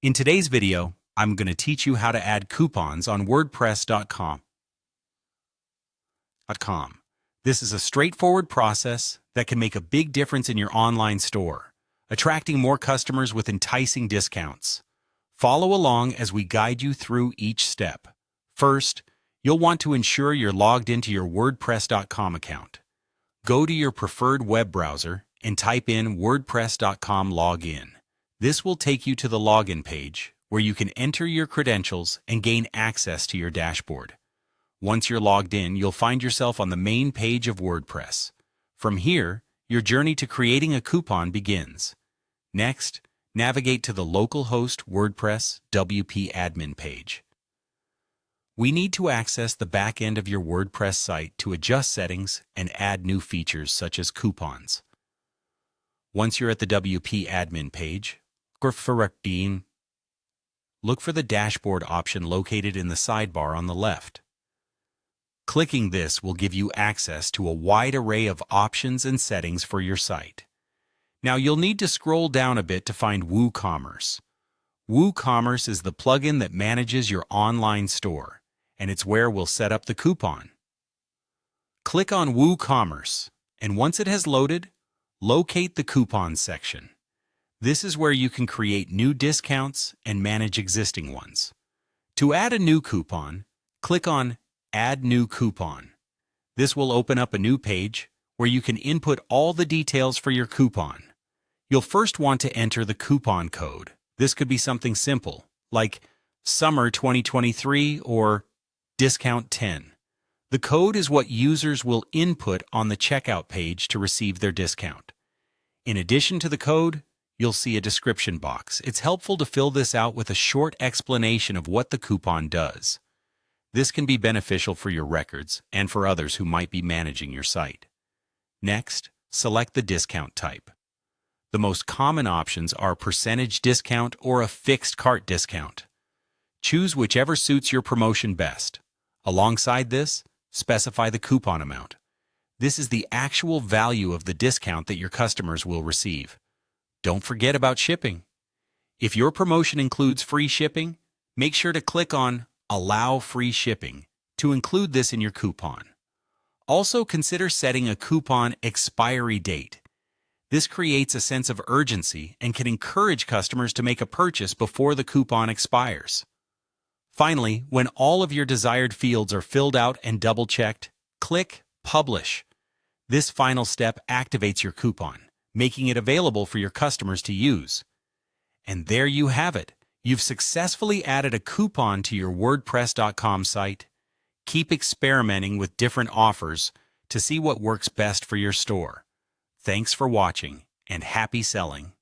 In today's video, I'm going to teach you how to add coupons on WordPress.com. This is a straightforward process that can make a big difference in your online store, attracting more customers with enticing discounts. Follow along as we guide you through each step. First, you'll want to ensure you're logged into your WordPress.com account. Go to your preferred web browser and type in WordPress.com login. This will take you to the login page, where you can enter your credentials and gain access to your dashboard. Once you're logged in, you'll find yourself on the main page of WordPress. From here, your journey to creating a coupon begins. Next, navigate to the localhost WordPress WP admin page. We need to access the back end of your WordPress site to adjust settings and add new features such as coupons. Once you're at the WP admin page, look for the dashboard option located in the sidebar on the left. Clicking this will give you access to a wide array of options and settings for your site. Now you'll need to scroll down a bit to find WooCommerce. WooCommerce is the plugin that manages your online store, and it's where we'll set up the coupon. Click on WooCommerce, and once it has loaded, locate the coupons section. This is where you can create new discounts and manage existing ones. To add a new coupon, click on Add New Coupon. This will open up a new page where you can input all the details for your coupon. You'll first want to enter the coupon code. This could be something simple, like Summer 2023 or Discount 10. The code is what users will input on the checkout page to receive their discount. In addition to the code, you'll see a description box. It's helpful to fill this out with a short explanation of what the coupon does. This can be beneficial for your records and for others who might be managing your site. Next, select the discount type. The most common options are percentage discount or a fixed cart discount. Choose whichever suits your promotion best. Alongside this, specify the coupon amount. This is the actual value of the discount that your customers will receive. Don't forget about shipping. If your promotion includes free shipping, make sure to click on Allow Free Shipping to include this in your coupon. Also consider setting a coupon expiry date. This creates a sense of urgency and can encourage customers to make a purchase before the coupon expires. Finally, when all of your desired fields are filled out and double-checked, click Publish. This final step activates your coupon, making it available for your customers to use. And there you have it. You've successfully added a coupon to your WordPress.com site. Keep experimenting with different offers to see what works best for your store. Thanks for watching, and happy selling.